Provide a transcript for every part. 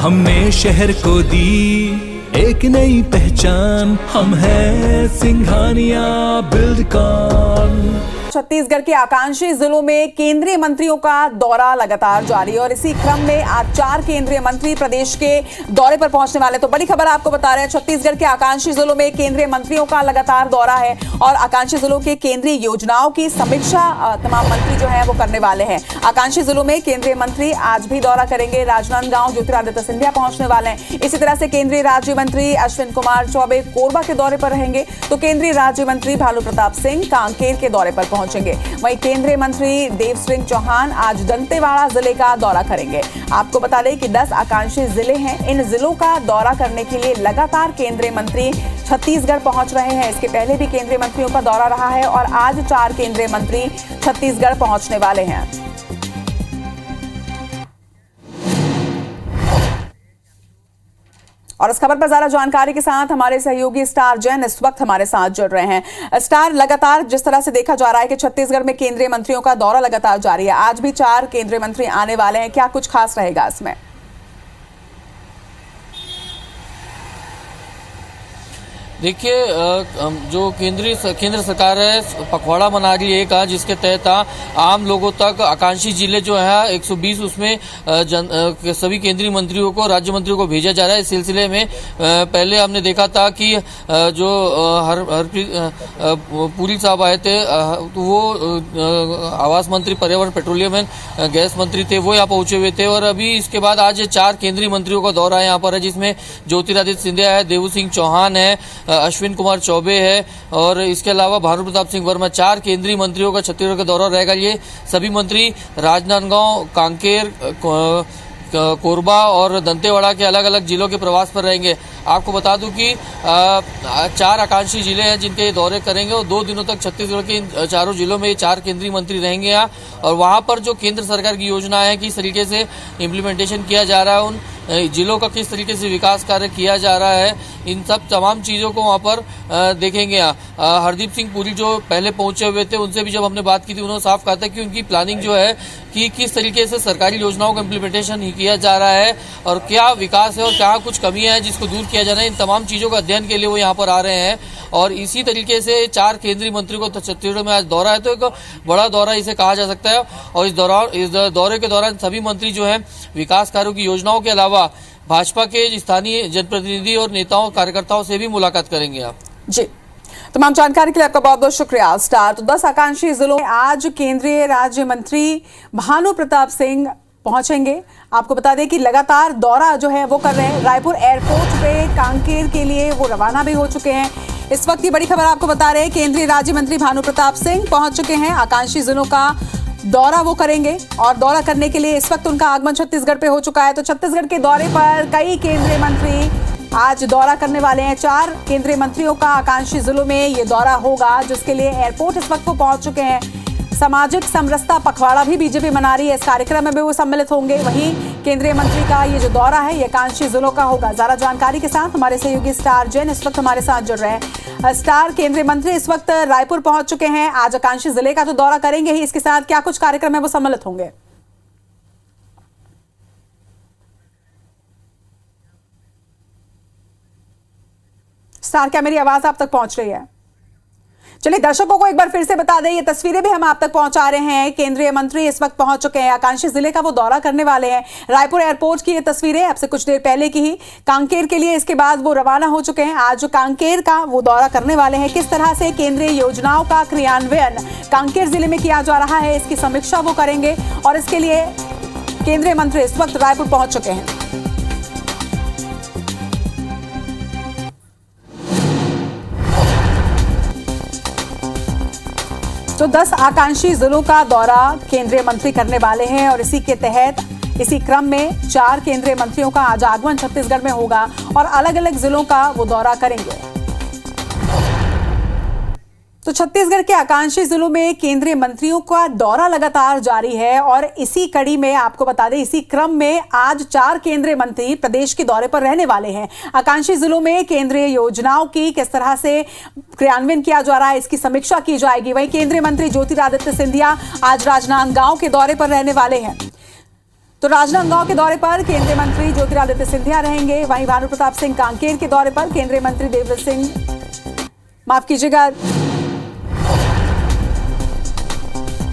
हमने शहर को दी एक नई पहचान, हम हैं सिंघानिया बिल्डकॉन। छत्तीसगढ़ के आकांक्षी जिलों में केंद्रीय मंत्रियों का दौरा लगातार जारी है और इसी क्रम में आज 4 केंद्रीय मंत्री प्रदेश के दौरे पर पहुंचने वाले। तो बड़ी खबर आपको बता रहे हैं, छत्तीसगढ़ के आकांक्षी जिलों में केंद्रीय मंत्रियों का लगातार दौरा है और आकांक्षी जिलों के केंद्रीय योजनाओं की समीक्षा तमाम मंत्री जो है वो करने वाले हैं। आकांक्षी जिलों में केंद्रीय मंत्री आज भी दौरा करेंगे। राजनांदगांव ज्योतिरादित्य सिंधिया पहुंचने वाले हैं। इसी तरह से केंद्रीय राज्य मंत्री अश्विन कुमार चौबे कोरबा के दौरे पर रहेंगे, तो केंद्रीय राज्य मंत्री भानु प्रताप सिंह कांकेर के दौरे पर पहुंचेंगे। वहीं केंद्रीय मंत्री देव सिंह चौहान आज दंतेवाड़ा जिले का दौरा करेंगे। आपको बता दें कि 10 आकांक्षी जिले हैं। इन जिलों का दौरा करने के लिए लगातार केंद्रीय मंत्री छत्तीसगढ़ पहुंच रहे हैं। इसके पहले भी केंद्रीय मंत्रियों का दौरा रहा है और आज 4 केंद्रीय मंत्री छत्तीसगढ़ पहुंचने वाले हैं। और इस खबर पर ज्यादा जानकारी के साथ हमारे सहयोगी स्टार जैन इस वक्त हमारे साथ जुड़ रहे हैं। स्टार, लगातार जिस तरह से देखा जा रहा है कि छत्तीसगढ़ में केंद्रीय मंत्रियों का दौरा लगातार जारी है, आज भी 4 केंद्रीय मंत्री आने वाले हैं, क्या कुछ खास रहेगा इसमें? देखिए, जो केंद्र सरकार है पखवाड़ा मना रही है का, जिसके तहत आम लोगों तक आकांक्षी जिले जो है 120 उसमें सभी केंद्रीय मंत्रियों को, राज्य मंत्रियों को भेजा जा रहा है। इस सिलसिले में पहले हमने देखा था कि जो पुरी साहब आए थे तो वो आवास मंत्री, पर्यावरण, पेट्रोलियम एंड गैस मंत्री थे, वो यहाँ पहुंचे हुए थे। और अभी इसके बाद आज 4 केंद्रीय मंत्रियों का दौरा यहाँ पर है, जिसमें ज्योतिरादित्य सिंधिया है, देव सिंह चौहान है, अश्विन कुमार चौबे है और इसके अलावा भानु प्रताप सिंह वर्मा। 4 केंद्रीय मंत्रियों का छत्तीसगढ़ का दौरा रहेगा। ये सभी मंत्री राजनांदगांव, कांकेर, कोरबा और दंतेवाड़ा के अलग अलग जिलों के प्रवास पर रहेंगे। आपको बता दूं कि 4 आकांक्षी जिले हैं जिनके दौरे करेंगे और 2 दिनों तक छत्तीसगढ़ के चारों जिलों में 4 केंद्रीय मंत्री रहेंगे यहाँ। और वहां पर जो केंद्र सरकार की योजना है, किस तरीके से इम्प्लीमेंटेशन किया जा रहा है, उन जिलों का किस तरीके से विकास कार्य किया जा रहा है, इन सब तमाम चीज़ों को वहाँ पर देखेंगे। हरदीप सिंह पुरी जो पहले पहुंचे हुए थे, उनसे भी जब हमने बात की थी, उन्होंने साफ कहा था कि उनकी प्लानिंग जो है कि किस तरीके से सरकारी योजनाओं का इम्प्लीमेंटेशन किया जा रहा है और क्या विकास है और क्या कुछ कमियां हैं जिसको दूर किया जाना है, इन तमाम चीज़ों का अध्ययन के लिए वो यहाँ पर आ रहे हैं। और इसी तरीके से 4 केंद्रीय मंत्रियों को छत्तीसगढ़ में आज दौरा है, तो एक बड़ा दौरा इसे कहा जा सकता है। और इस दौरे के दौरान सभी मंत्री जो है विकास कार्यों की योजनाओं के अलावा भाजपा के स्थानीय जनप्रतिनिधि और नेताओं, कार्यकर्ताओं से भी मुलाकात करेंगे आप। जी, तमाम जानकारी के लिए आपका बहुत बहुत शुक्रिया स्टार। तो 10 आकांक्षी जिलों में आज केंद्रीय राज्य मंत्री भानु प्रताप सिंह पहुंचेंगे। आपको बता दें कि लगातार दौरा जो है वो कर रहे हैं। रायपुर एयरपोर्ट पे कांकेर के लिए वो रवाना भी हो चुके हैं। इस वक्त की बड़ी खबर आपको बता रहे हैं, केंद्रीय राज्य मंत्री भानु प्रताप सिंह पहुंच चुके हैं। आकांक्षी जिलों का दौरा वो करेंगे और दौरा करने के लिए इस वक्त उनका आगमन छत्तीसगढ़ पे हो चुका है। तो छत्तीसगढ़ के दौरे पर कई केंद्रीय मंत्री आज दौरा करने वाले हैं। 4 केंद्रीय मंत्रियों का आकांक्षी जिलों में ये दौरा होगा, जिसके लिए एयरपोर्ट इस वक्त वो पहुंच चुके हैं। सामाजिक समरसता पखवाड़ा भी बीजेपी मना रही है, इस कार्यक्रम में भी वो सम्मिलित होंगे। वहीं केंद्रीय मंत्री का ये जो दौरा है ये आकांक्षी जिलों का होगा। ज्यादा जानकारी के साथ हमारे सहयोगी स्टार जैन इस वक्त हमारे साथ जुड़ रहे हैं। स्टार, केंद्रीय मंत्री इस वक्त रायपुर पहुंच चुके हैं, आज आकांक्षी जिले का तो दौरा करेंगे ही, इसके साथ क्या कुछ कार्यक्रम है वो सम्मिलित होंगे? स्टार, क्या मेरी आवाज आप तक पहुंच रही है? चलिए दर्शकों को एक बार फिर से बता दें, ये तस्वीरें भी हम आप तक पहुंचा रहे हैं। केंद्रीय मंत्री इस वक्त पहुंच चुके हैं, आकांक्षी जिले का वो दौरा करने वाले हैं। रायपुर एयरपोर्ट की ये तस्वीरें अब से कुछ देर पहले की ही। कांकेर के लिए इसके बाद वो रवाना हो चुके हैं। आज जो कांकेर का वो दौरा करने वाले हैं, किस तरह से केंद्रीय योजनाओं का क्रियान्वयन कांकेर जिले में किया जा रहा है, इसकी समीक्षा वो करेंगे और इसके लिए केंद्रीय मंत्री इस वक्त रायपुर पहुंच चुके हैं। तो 10 आकांक्षी जिलों का दौरा केंद्रीय मंत्री करने वाले हैं और इसी के तहत इसी क्रम में 4 केंद्रीय मंत्रियों का आज आगमन छत्तीसगढ़ में होगा और अलग अलग जिलों का वो दौरा करेंगे। तो छत्तीसगढ़ के आकांक्षी जिलों में केंद्रीय मंत्रियों का दौरा लगातार जारी है और इसी कड़ी में आपको बता दें, इसी क्रम में आज 4 केंद्रीय मंत्री प्रदेश के दौरे पर रहने वाले हैं। आकांक्षी जिलों में केंद्रीय योजनाओं की किस तरह से क्रियान्वयन किया जा रहा है, इसकी समीक्षा की जाएगी। वहीं केंद्रीय मंत्री ज्योतिरादित्य सिंधिया आज राजनांदगांव के दौरे पर रहने वाले हैं। तो राजनांदगांव के दौरे पर केंद्रीय मंत्री ज्योतिरादित्य सिंधिया रहेंगे। वहीं भानु प्रताप सिंह कांकेर के दौरे पर केंद्रीय मंत्री देवेंद्र सिंह, माफ कीजिएगा,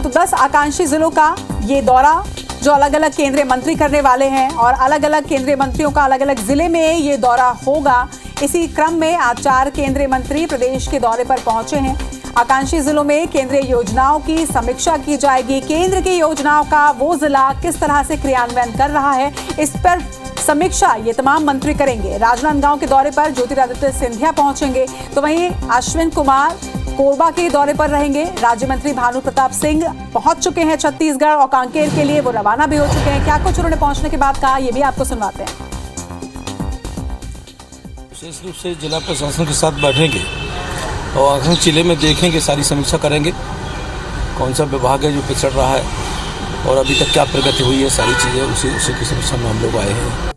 तो 10 आकांक्षी जिलों का ये दौरा जो अलग अलग केंद्रीय मंत्री करने वाले हैं और अलग अलग केंद्रीय मंत्रियों का अलग अलग जिले में ये दौरा होगा। इसी क्रम में आज 4 केंद्रीय मंत्री प्रदेश के दौरे पर पहुंचे हैं। आकांक्षी जिलों में केंद्रीय योजनाओं की समीक्षा की जाएगी। केंद्र की योजनाओं का वो जिला किस तरह से क्रियान्वयन कर रहा है, इस पर समीक्षा ये तमाम मंत्री करेंगे। राजनांदगांव के दौरे पर ज्योतिरादित्य सिंधिया पहुंचेंगे, तो वहीं अश्विन कुमार कोरबा के दौरे पर रहेंगे। राज्य मंत्री भानु प्रताप सिंह पहुंच चुके हैं छत्तीसगढ़ और कांकेर के लिए वो रवाना भी हो चुके हैं। क्या कुछ उन्होंने पहुंचने के बाद कहा, ये भी आपको सुनवाते हैं। विशेष रूप से जिला प्रशासन के साथ बैठेंगे और हर जिले में देखेंगे, सारी समीक्षा करेंगे, कौन सा विभाग है जो पिछड़ रहा है और अभी तक क्या प्रगति हुई है, सारी चीज़ें उसी की समीक्षा में हम लोग आए हैं।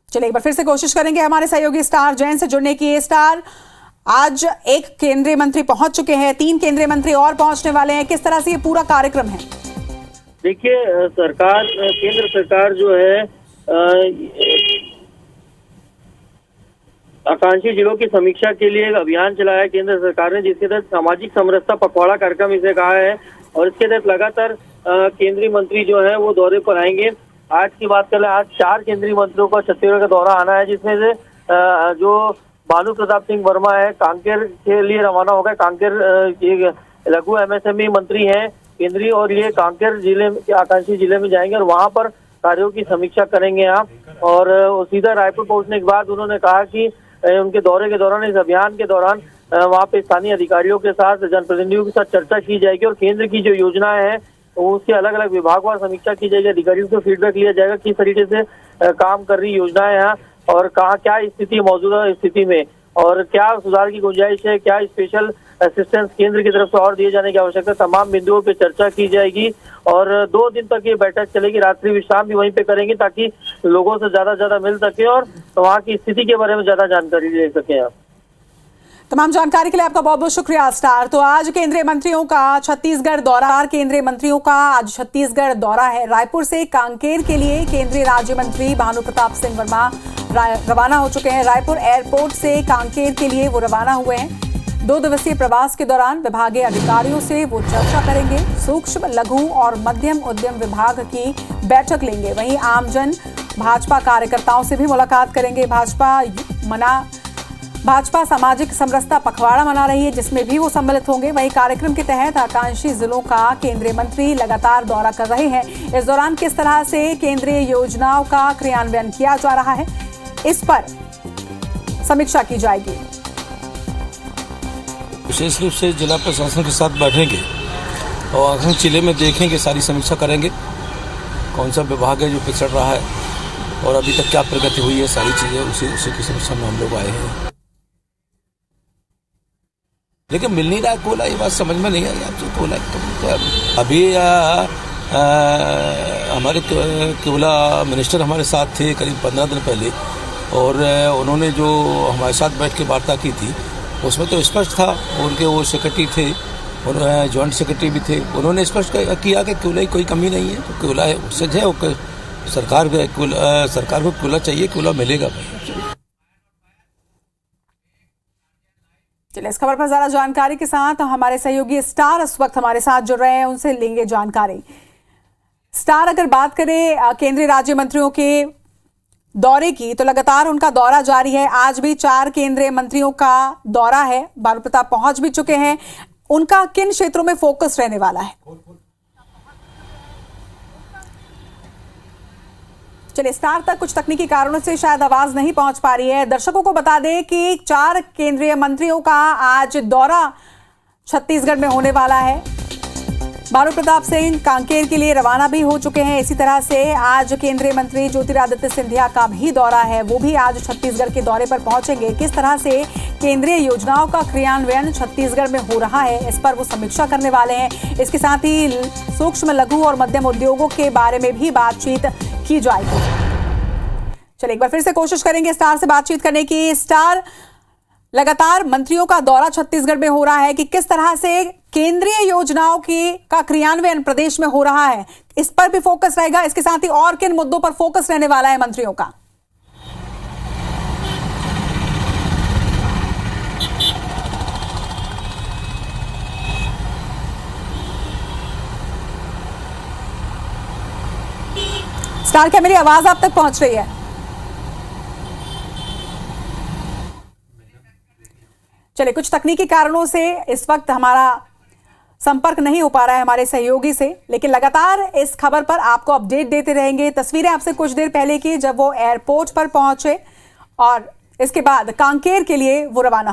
चलिए एक बार फिर से कोशिश करेंगे हमारे सहयोगी स्टार जैन से जुड़ने की। स्टार, आज एक केंद्रीय मंत्री पहुंच चुके हैं, 3 केंद्रीय मंत्री और पहुंचने वाले हैं, किस तरह से ये पूरा कार्यक्रम है? देखिए, केंद्र सरकार जो है आकांक्षी जिलों की समीक्षा के लिए एक अभियान चलाया केंद्र सरकार ने, जिसके तहत सामाजिक समरसता पखवाड़ा कार्यक्रम इसे कहा है और इसके तहत लगातार केंद्रीय मंत्री जो है वो दौरे पर आएंगे। आज की बात करें, आज 4 केंद्रीय मंत्रियों का छत्तीसगढ़ का दौरा आना है, जिसमें से जो भानु प्रताप सिंह वर्मा है कांकेर के लिए रवाना होगा। कांकेर लघु MSME मंत्री हैं केंद्रीय, और ये कांकेर जिले के आकांक्षी जिले में जाएंगे और वहां पर कार्यों की समीक्षा करेंगे आप। और सीधा रायपुर पहुंचने के बाद उन्होंने कहा कि उनके दौरे के दौरान, इस अभियान के दौरान वहाँ पे स्थानीय अधिकारियों के साथ, जनप्रतिनिधियों के साथ चर्चा की जाएगी और केंद्र की जो योजनाएं हैं उसके अलग अलग विभागवार समीक्षा की जाएगी। अधिकारियों से फीडबैक लिया जाएगा किस तरीके से काम कर रही योजनाएं हैं और कहाँ क्या स्थिति मौजूदा स्थिति में और क्या सुधार की गुंजाइश है, क्या स्पेशल असिस्टेंस केंद्र की तरफ से और दिए जाने की आवश्यकता, तमाम बिंदुओं पे चर्चा की जाएगी। और 2 दिन तक ये बैठक चलेगी, रात्रि विश्राम भी वहीं पे करेंगे ताकि लोगों से ज्यादा मिल सके और वहाँ की स्थिति के बारे में ज्यादा जानकारी ले सके आप। तमाम जानकारी के लिए आपका बहुत बहुत शुक्रिया स्टार। तो आज केंद्रीय मंत्रियों का छत्तीसगढ़ दौरा, केंद्रीय मंत्रियों का आज छत्तीसगढ़ दौरा है। रायपुर से कांकेर के लिए केंद्रीय राज्य मंत्री भानु प्रताप सिंह वर्मा रवाना हो चुके हैं। रायपुर एयरपोर्ट से कांकेर के लिए वो रवाना हुए हैं। 2 दिवसीय प्रवास के दौरान विभागीय अधिकारियों से वो चर्चा करेंगे। सूक्ष्म, लघु और मध्यम उद्यम विभाग की बैठक लेंगे। वहीं आमजन, भाजपा कार्यकर्ताओं से भी मुलाकात करेंगे। भाजपा सामाजिक समरसता पखवाड़ा मना रही है, जिसमें भी वो सम्मिलित होंगे। वहीं कार्यक्रम के तहत आकांक्षी जिलों का केंद्रीय मंत्री लगातार दौरा कर रहे हैं। इस दौरान किस तरह से केंद्रीय योजनाओं का क्रियान्वयन किया जा रहा है, इस पर समीक्षा की जाएगी। विशेष रूप से जिला प्रशासन के साथ बैठेंगे और हर जिले में देखेंगे, सारी समीक्षा करेंगे, कौन सा विभाग है जो पिछड़ रहा है और अभी तक क्या प्रगति हुई है, सारी चीज़ें उसी की समीक्षा में हम लोग आए हैं। लेकिन मिल नहीं रहा कोयला, ये बात समझ में नहीं आई आपसे। कोयला तो अभी हमारे कोयला मिनिस्टर हमारे साथ थे करीब 15 दिन पहले और उन्होंने जो हमारे साथ बैठ के वार्ता की थी उसमें तो स्पष्ट था, उनके वो सेक्रेटरी थे और जॉइंट सेक्रेटरी भी थे, उन्होंने स्पष्ट किया कि कोयला की कोई कमी नहीं है। तो कोयला है, सच है, सरकार को कोयला चाहिए, कोयला मिलेगा भाई। चलिए इस खबर पर ज्यादा जानकारी के साथ हमारे सहयोगी स्टार इस वक्त हमारे साथ जुड़ रहे हैं, उनसे लेंगे जानकारी। स्टार, अगर बात करें केंद्रीय राज्य मंत्रियों के दौरे की, तो लगातार उनका दौरा जारी है। आज भी 4 केंद्रीय मंत्रियों का दौरा है। भानु प्रताप पहुंच भी चुके हैं। उनका किन क्षेत्रों में फोकस रहने वाला है? चलिए, स्टार तक कुछ तकनीकी कारणों से शायद आवाज नहीं पहुंच पा रही है। दर्शकों को बता दें कि 4 केंद्रीय मंत्रियों का आज दौरा छत्तीसगढ़ में होने वाला है। भानु प्रताप सिंह कांकेर के लिए रवाना भी हो चुके हैं। इसी तरह से आज केंद्रीय मंत्री ज्योतिरादित्य सिंधिया का भी दौरा है, वो भी आज छत्तीसगढ़ के दौरे पर पहुंचेंगे। किस तरह से केंद्रीय योजनाओं का क्रियान्वयन छत्तीसगढ़ में हो रहा है, इस पर वो समीक्षा करने वाले हैं। इसके साथ ही सूक्ष्म, लघु और मध्यम उद्योगों के बारे में भी बातचीत की जाएगी। चलिए एक बार फिर से कोशिश करेंगे स्टार से बातचीत करने की। स्टार, लगातार मंत्रियों का दौरा छत्तीसगढ़ में हो रहा है कि किस तरह से केंद्रीय योजनाओं का क्रियान्वयन प्रदेश में हो रहा है, इस पर भी फोकस रहेगा। इसके साथ ही और किन मुद्दों पर फोकस रहने वाला है मंत्रियों का? स्टार, क्या मेरी आवाज आप तक पहुंच रही है? चलिए, कुछ तकनीकी कारणों से इस वक्त हमारा संपर्क नहीं हो पा रहा है हमारे सहयोगी से, लेकिन लगातार इस खबर पर आपको अपडेट देते रहेंगे। तस्वीरें आपसे कुछ देर पहले की, जब वो एयरपोर्ट पर पहुंचे और इसके बाद कांकेर के लिए वो रवाना हो